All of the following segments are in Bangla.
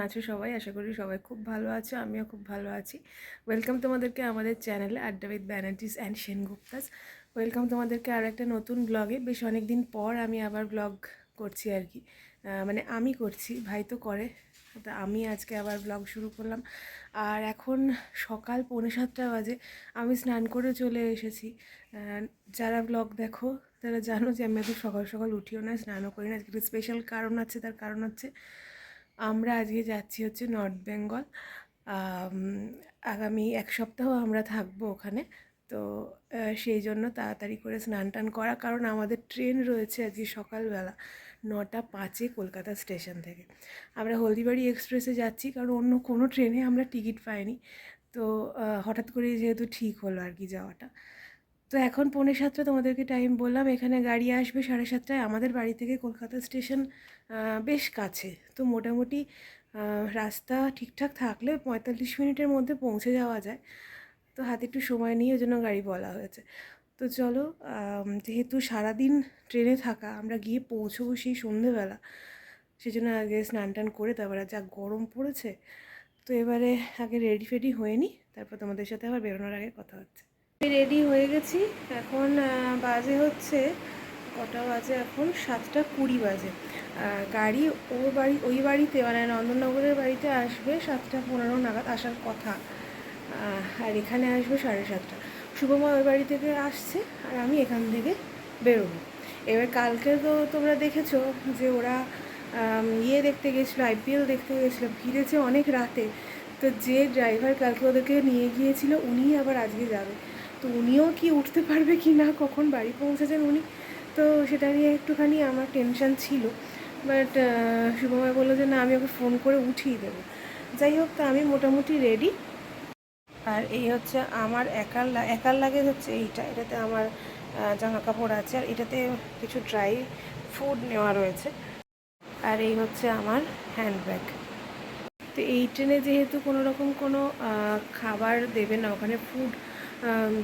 আছো সবাই? আশা করি সবাই খুব ভালো আছো, আমিও খুব ভালো আছি। ওয়েলকাম তোমাদেরকে আমাদের চ্যানেলে আড্ডা উইথ ব্যানার্জিস অ্যান্ড সেনগুপ্তাস। ওয়েলকাম তোমাদেরকে আর একটা নতুন ব্লগে। বেশ অনেক দিন পর আমি আবার ব্লগ করছি আর কি। মানে আমি করছি, ভাই তো করে, তা আমি আজকে আবার ব্লগ শুরু করলাম। আর এখন সকাল 6:45 বাজে। আমি স্নান করে চলে এসেছি। যারা ব্লগ দেখো তারা জানো যে আমি এত সকাল সকাল উঠিও না, স্নানও করি না। আজকে একটা স্পেশাল কারণ আছে, তার কারণ হচ্ছে আমরা আজকে যাচ্ছি হচ্ছে নর্থ বেঙ্গল। আগামী এক সপ্তাহ আমরা থাকবো ওখানে। তো সেই জন্য তাড়াতাড়ি করে স্নান টান করা, কারণ আমাদের ট্রেন রয়েছে আজকে সকালবেলা 9:05 কলকাতা স্টেশন থেকে। আমরা হলদিবাড়ি এক্সপ্রেসে যাচ্ছি, কারণ অন্য কোনো ট্রেনে আমরা টিকিট পাইনি। তো হঠাৎ করেই যেহেতু ঠিক হলো আর কি যাওয়াটা। তো এখন 6:45 তোমাদেরকে টাইম বললাম, এখানে গাড়ি আসবে 7:30টায়। আমাদের বাড়ি থেকে কলকাতা স্টেশন বেশ কাছে, তো মোটামুটি রাস্তা ঠিকঠাক থাকলে 45 মিনিটের মধ্যে পৌঁছে যাওয়া যায়। তো হাতে একটু সময় নিয়ে ওই জন্য গাড়ি বলা হয়েছে। তো চলো, যেহেতু সারাদিন ট্রেনে থাকা, আমরা গিয়ে পৌঁছবো সেই সন্ধেবেলা, সেই জন্য আগে স্নান টান করে তারপরে যা গরম পড়েছে। তো এবারে আগে রেডি ফেডি হয়ে নিই, তারপর তোমাদের সাথে আবার বেরোনোর আগে কথা হচ্ছে। রেডি হয়ে গেছি। এখন বাজে হচ্ছে কটা বাজে, এখন 7:20 বাজে। গাড়ি ওই বাড়িতে, মানে নন্দননগরের বাড়িতে আসবে 7:15 নাগাদ আসার কথা। আর এখানে আসবে 7:30। শুভময় ওই বাড়ি থেকে আসছে, আর আমি এখান থেকে বেরোবো। এবার কালকে তো তোমরা দেখেছো যে ওরা দেখতে গেছিলো, IPL দেখতে গেছিলো, ফিরেছে অনেক রাতে। তো যে ড্রাইভার কালকে ওদেরকে নিয়ে গিয়েছিল উনিই আবার আজকে যাবে। তো উনিও কি উঠতে পারবে কি না, কখন বাড়ি পৌঁছেছেন উনি, তো সেটা নিয়ে একটুখানি আমার টেনশান ছিল। বাট শুভময় বললো যে না, আমি ওকে ফোন করে উঠিয়ে দেবো। যাই হোক, তো আমি মোটামুটি রেডি। আর এই হচ্ছে আমার একার লাগেজ হচ্ছে এটাতে আমার জামা কাপড় আছে, আর এটাতে কিছু ড্রাই ফুড নেওয়া রয়েছে। আর এই হচ্ছে আমার হ্যান্ডব্যাগ। তো এই ট্রেনে যেহেতু কোনো রকম কোনো খাবার দেবে না, ওখানে ফুড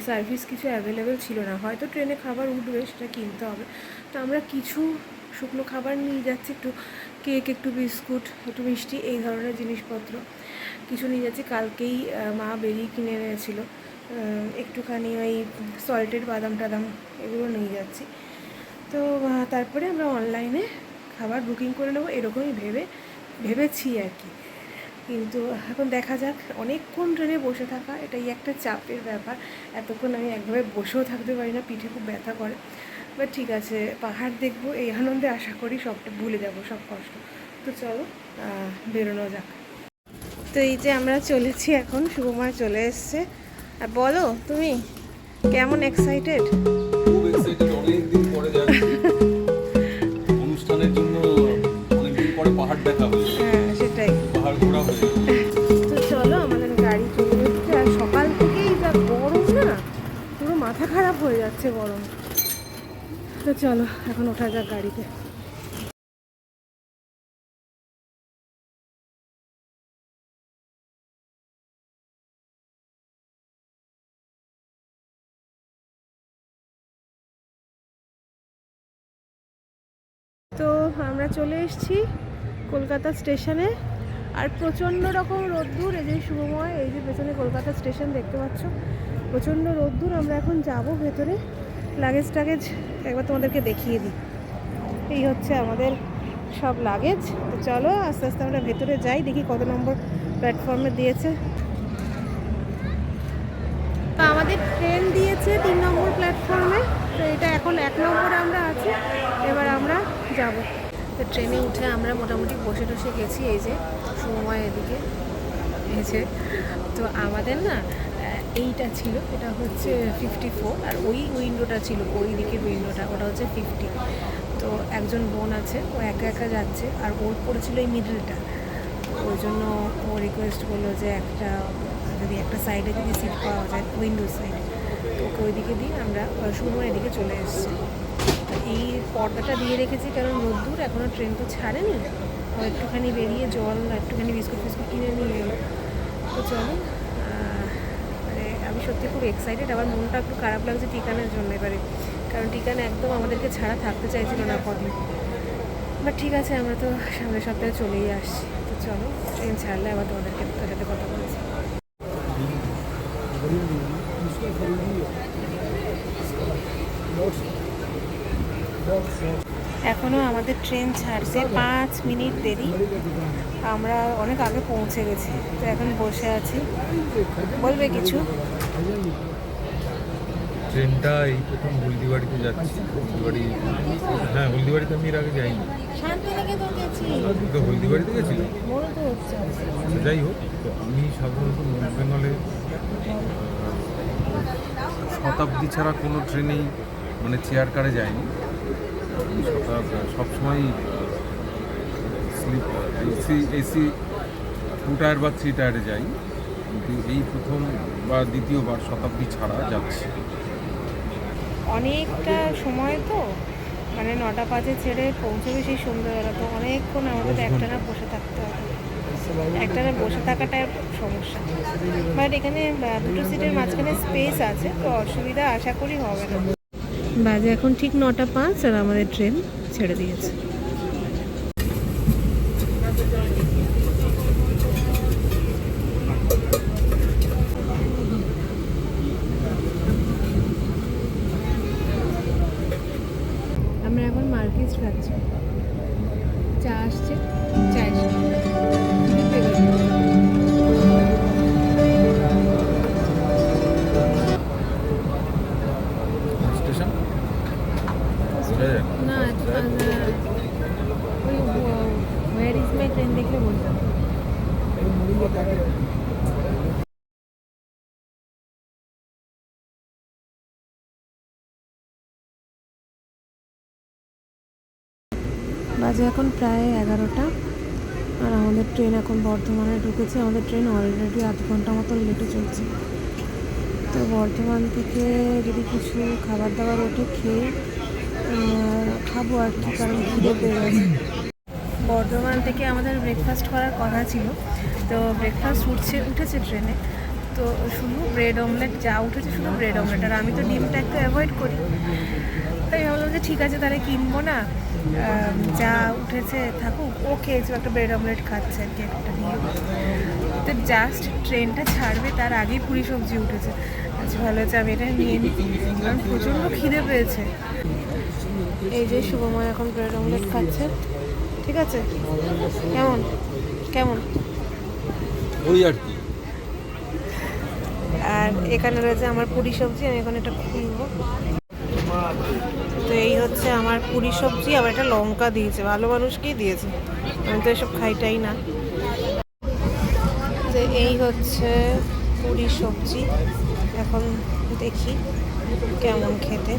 সার্ভিস কিছু অ্যাভেলেবেল ছিল না। হয়তো ট্রেনে খাবার উঠবে, সেটা কিনতে হবে। তো আমরা কিছু শুকনো খাবার নিয়ে যাচ্ছি, একটু কেক, একটু বিস্কুট, একটু মিষ্টি, এই ধরনের জিনিসপত্র কিছু নিয়ে যাচ্ছি। কালকেই মা বেরিয়ে কিনে এনেছিল। একটুখানি ওই সল্টেড বাদাম টাদাম এগুলো নিয়ে যাচ্ছি। তো তারপরে আমরা অনলাইনে খাবার বুকিং করে নেবো, এরকমই ভেবেছি আর কি। কিন্তু এখন দেখা যাক। অনেকক্ষণ ট্রেনে বসে থাকা এটাই একটা চাপের ব্যাপার। এতক্ষণ আমি একভাবে বসেও থাকতে পারি না, পিঠে খুব ব্যথা করে। বাট ঠিক আছে, পাহাড় দেখবো এই আনন্দে আশা করি সবটা ভুলে যাব, সব কষ্ট। তো চলো বেরোনো যাক। তো এই যে আমরা চলেছি এখন, শুভময় চলে এসছে। আর বলো তুমি কেমন এক্সাইটেড? খুব এক্সাইটেড, অনেকদিন পরে যাচ্ছি অনুষ্ঠানের জন্য। অনেকদিন পরে পাহাড় দেখা হলো। হ্যাঁ, সেটাই, পাহাড় ঘোরা হয়ে গেল। তো চলো, আমাদের গাড়ি চলে এসছে। আর সকাল থেকেই যা গরম না, পুরো মাথা খারাপ হয়ে যাচ্ছে গরম। তো চলো এখন ওঠা যাক গাড়িতে। তো আমরা চলে এসেছি কলকাতা স্টেশনে। আর প্রচণ্ড রকম রোদ্দুর। এই যে শুভময়, এই যে পেছনে কলকাতা স্টেশন দেখতে পাচ্ছ, প্রচণ্ড রোদ্দুর। আমরা এখন যাব ভেতরে, লাগেজ টাগেজ একবার তোমাদেরকে দেখিয়ে দিই। এই হচ্ছে আমাদের সব লাগেজ। তো চলো আস্তে আস্তে আমরা ভেতরে যাই, দেখি কত নম্বর প্ল্যাটফর্মে দিয়েছে। তো আমাদের ট্রেন দিয়েছে 3 নম্বর প্ল্যাটফর্মে। তো এটা এখন 1 নম্বরে আমরা আছি, এবার আমরা যাব। তো ট্রেনে উঠে আমরা মোটামুটি বসে টসে গেছি। এই যে সময় এদিকে এসে, তো আমাদের না এইটা ছিল, এটা হচ্ছে 54, আর ওই উইন্ডোটা ছিল, ওই দিকের উইন্ডোটা, ওটা হচ্ছে 50। তো একজন বোন আছে, ও একা একা যাচ্ছে, আর ওর পড়েছিল এই মিডলটা। ওই জন্য ও রিকোয়েস্ট করলো যে যদি একটা সাইডে যদি সিট পাওয়া যায়, উইন্ডো সাইডে, তো ওকে ওইদিকে দিয়ে আমরা সময় এদিকে চলে এসেছি। এই পর্দাটা দিয়ে রেখেছি কারণ রোদ্দুর, এখনও ট্রেন তো ছাড়েনি। ও একটুখানি বেরিয়ে জল, একটুখানি বিস্কুট ফিস্কুট কিনে নিয়ে এলো। তো চলো, মানে আমি সত্যি খুব এক্সাইটেড। আবার মনটা একটু খারাপ লাগছে টিকানের জন্য এবারে, কারণ টিকান একদম আমাদেরকে ছাড়া থাকতে চাইছিল না কদিন। বাট ঠিক আছে, আমরা তো সামনের সপ্তাহে চলেই আসছি, তো চলো ট্রেন ছাড়লে আবার তোমাদেরকে সাথে কথা বলেছি। এখনও আমাদের ট্রেন ছাড়তে 5 মিনিট দেরি, আমরা অনেক আগে পৌঁছে গেছি, তো এখন বসে আছি। বলবে কিছু? ট্রেনটা এই প্রথম হলদিবাড়িতে যাচ্ছি। হলদিবাড়ি, হ্যাঁ হলদিবাড়িতে আমি এর আগে যাইনি। শান্তিনিকেতন গেছি, তো হলদিবাড়িতে গেছিল। মনে তো হচ্ছে। যাই হোক, তো আমি সাধারণত নর্থ বেঙ্গলে শতাব্দী ছাড়া কোনো ট্রেনেই মানে চেয়ার কারে যায়নি। আমি সবসময় এসি 2 টায়ার বা 3 টায়ারে যাই, কিন্তু এই প্রথম বা দ্বিতীয়বার শতাব্দী ছাড়া যাচ্ছি। অনেকটা সময় তো, মানে 9টা 5-এ ছেড়ে পৌঁছবে সেই সন্ধ্যাবেলা, তো অনেকক্ষণ আমাদের একটানা বসে থাকতে হবে। একটানা বসে থাকাটাই সমস্যা, বাট এখানে দুটো সিটের মাঝখানে স্পেস আছে, তো অসুবিধা আশা করি হবে না। বাজে এখন ঠিক 9টা 5 আর আমাদের ট্রেন ছেড়ে দিয়েছে। আমরা এখন মার্কেট খাচ্ছি, চা আসছে, চা এসছে। স্টেশন না, ওই হোয়ার ইজ মাই ট্রেন দেখলে বলতাম। বাজে এখন প্রায় 11টা, আর আমাদের ট্রেন এখন বর্ধমানে ঢুকেছে। আমাদের ট্রেন অলরেডি 8 ঘন্টা মতন লেটে চলছে, তো বর্ধমান থেকে যদি কিছু খাবার দাবার ওঠে খেয়ে খাবো আর কি, কারণ খিদে পেয়ে গেছে। বর্ধমান থেকে আমাদের ব্রেকফাস্ট করার কথা ছিল, তো ব্রেকফাস্ট উঠেছে ট্রেনে, তো শুধু ব্রেড অমলেট যা উঠেছে, শুধু ব্রেড অমলেট, আর আমি তো ডিমটা একটু অ্যাভয়েড করি, তাই ভাবলাম যে ঠিক আছে তাহলে কিনবো না, যা উঠেছে থাকুক। ও খেয়েছে, একটা ব্রেড অমলেট খাচ্ছে আর কি, একটা নিয়ে। তো জাস্ট ট্রেনটা ছাড়বে তার আগেই পুরি সবজি উঠেছে। আচ্ছা ভালো হয়েছে আমি এটা নিয়ে নিই, কারণ প্রচণ্ড খিদে পেয়েছে। এই যে শুভময় এখন ব্রেড অমলেট খাচ্ছে, ঠিক আছে? কেমন কেমন? ওই আর কি। আর এখানে রয়েছে আমার পুরি সবজি, আমি এখন এটা খুলবো। তো এই হচ্ছে আমার পুরি সবজি, আবার একটা লঙ্কা দিয়েছে, ভালো মানুষকেই দিয়েছে, আমি তো এসব খাইটাই না। তো এই হচ্ছে পুরি সবজি, এখন দেখি কেমন খেতে।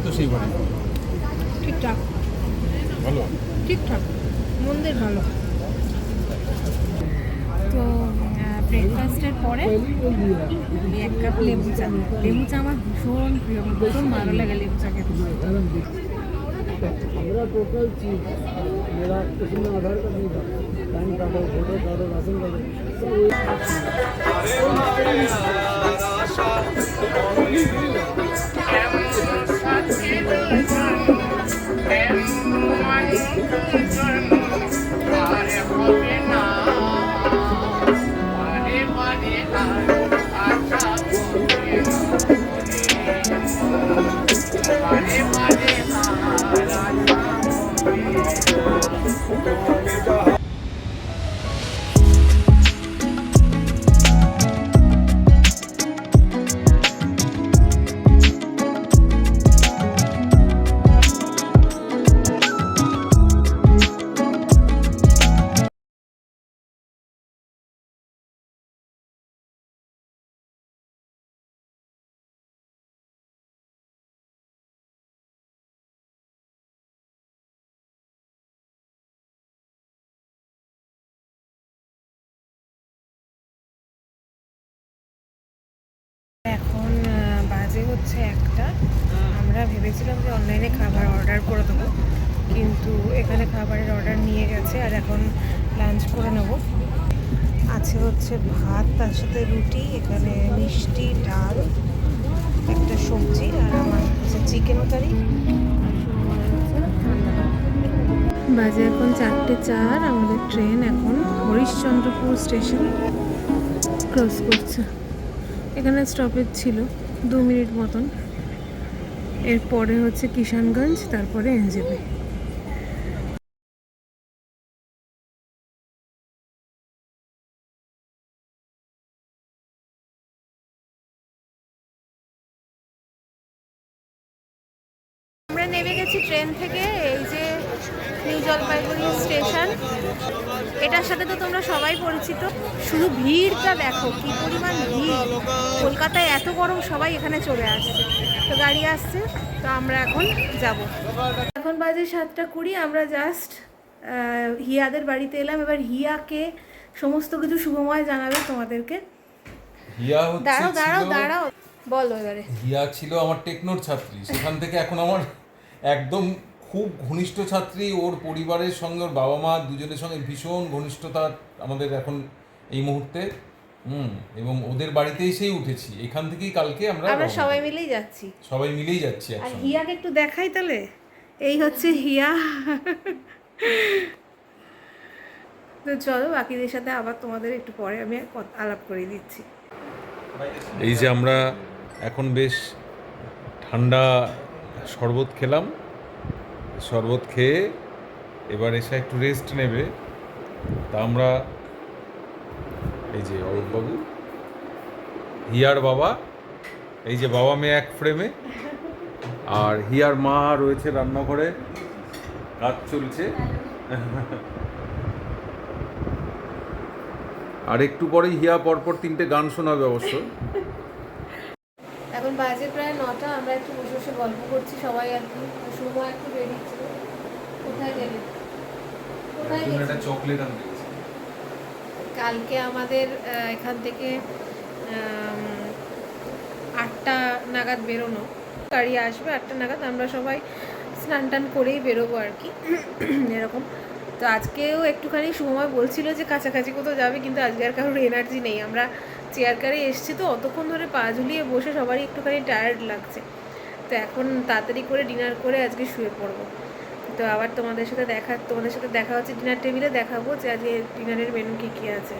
তো সেই বাড়ি ঠিকঠাক, ভালো, ঠিকঠাক, মন্দের ভালো। তো ব্রেকফাস্টের পরে এই 1 কাপ লেবু চা। লেবু চা আমার ভীষণ প্রিয়, আমার ভীষণ ভালো লাগে লেবু চা খেতে। मेरा टोटल चीज मेरा इसमें आधार कार्ड नहीं था, पैन कार्ड हो, वोटर कार्ड हो, राशन कार्ड এখন বাজে হচ্ছে 1টা। আমরা ভেবেছিলাম যে অনলাইনে খাবার অর্ডার করে দেবো, কিন্তু এখানে খাবারের অর্ডার নিয়ে গেছে, আর এখন লাঞ্চ করে নেব। আছে হচ্ছে ভাত, তার সাথে রুটি, এখানে মিষ্টি, ডাল, একটা সবজি, আর আমার চিকেন কারি। বাজে এখন 4:04। আমাদের ট্রেন এখন হরিশ্চন্দ্রপুর স্টেশন ক্রস করছে। এখানে স্টপেজ ছিল 2 মিনিট মতন। এরপরে হচ্ছে কিষানগঞ্জ, তারপরে এনজেপি। আমরা নেমে গেছি ট্রেন থেকে। এই যে নিউ জলপাইগুড়ি স্টেশন, এটার সাথে তো তোমরা সবাই পরিচিত। শুধু ভিড়টা দেখো, কি পরিমাণ ভিড়। কলকাতায় এত গরম, সবাই এখানে চলে আসছে। তো গাড়ি আসছে, তো আমরা এখন যাব। এখন বাজে 7:20। আমরা জাস্ট হিয়াদের বাড়িতে এলাম। এবার হিয়াকে সমস্ত কিছু শুভময় জানাবে তোমাদেরকে। হিয়া হচ্ছে দাঁড়াও বলো এবারে। হিয়া ছিল আমার টেকনোর ছাত্রী, সেখান থেকে এখন আমার একদম খুব ঘনিষ্ঠ ছাত্রী। ওর পরিবারের সঙ্গে, ওর বাবা মা দুজনের সঙ্গে ভীষণ ঘনিষ্ঠতা আমাদের এখন এই মুহূর্তে। এবং ওদের বাড়িতেই সেই উঠেছি, এখান থেকেই কালকে আমরা সবাই মিলেই যাচ্ছি। সবাই মিলেই যাচ্ছি আর একসঙ্গে। হিয়াকে একটু দেখাই তাহলে। এই হচ্ছে হিয়া। তো চলো, বাকিদের সাথে আবার তোমাদের একটু পরে আমি আলাপ করে দিচ্ছি। এই যে আমরা এখন বেশ ঠান্ডা শরবত খেলাম, শরবত খেয়ে এবার এসে একটু রেস্ট নেবে। তা আমরা এই যে অরূপবাবু, হিয়ার বাবা, এই যে বাবা মেয়ে এক ফ্রেমে, আর হিয়ার মা রয়েছে রান্নাঘরে, কাজ চলছে। আর একটু পরেই হিয়া পরপর 3টে গান শোনাবে অবশ্য। এখন বাজে প্রায় 9টা। আমরা একটু বসে বসে গল্প করছি সবাই আর কি। সময় একটু বেরিয়েছিল। কোথায় গেলি? চকলেট আনতে গেছি। কালকে আমাদের এখান থেকে 8টা নাগাদ বেরোনো। গাড়ি আসবে 8টা নাগাদ। আমরা সবাই স্নান টান করেই বেরোবো আর কি, এরকম। তো আজকেও একটুখানি সময় বলছিল যে কাছাকাছি কোথাও যাবে, কিন্তু আজকে আর কারোর এনার্জি নেই। আমরা চেয়ার কারে এসেছি, তো অতক্ষণ ধরে পা ঝুলিয়ে বসে সবারই একটুখানি টায়ার্ড লাগছে। তো এখন তাড়াতাড়ি করে ডিনার করে আজকে শুয়ে পড়বো। তো আবার তোমাদের সাথে দেখা হচ্ছে ডিনার টেবিলে। দেখাবো যে আজকে ডিনারের মেনু কী কী আছে।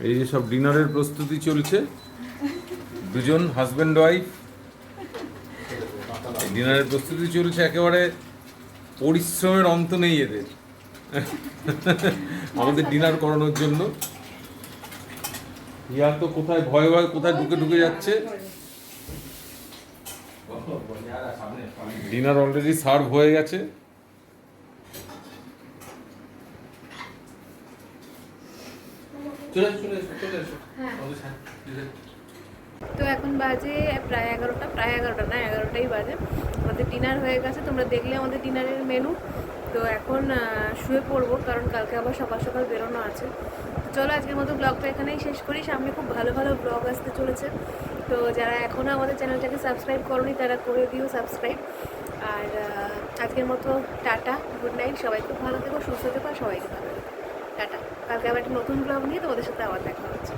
এই যে সব ডিনারের প্রস্তুতি চলছে, দুজন হাজব্যান্ড ওয়াইফ ডিনারের প্রস্তুতি চলছে। একেবারে পরিশ্রমের অন্ত নেই এদের আমাদের ডিনার করানোর জন্য। ইয়া তো কোথায় ভয়ে ভয়ে কোথায় ঢুকে যাচ্ছে। ডিনার অলরেডি সার্ভ হয়ে গেছে। তো এখন বাজে প্রায় 11টা, প্রায় 11টা না, 11টাই বাজে। আমাদের ডিনার হয়ে গেছে, তোমরা দেখলে আমাদের ডিনারের মেনু। তো এখন শুয়ে পড়বো, কারণ কালকে আবার সকাল সকাল বেরোনো আছে। তো চলো, আজকের মতো ব্লগটা এখানেই শেষ করি। সামনে খুব ভালো ভালো ব্লগ আসতে চলেছে। তো যারা এখনও আমাদের চ্যানেলটাকে সাবস্ক্রাইব করোনি, তারা করে দিও সাবস্ক্রাইব। আর আজকের মতো টাটা, গুড নাইট। সবাই খুব ভালো থেকো, সুস্থ থেকো, সবাইকে ভালো থেকো। টাটা। কালকে আবার একটা নতুন ব্লগ নিয়ে তোমাদের সাথে আবার দেখা হচ্ছে।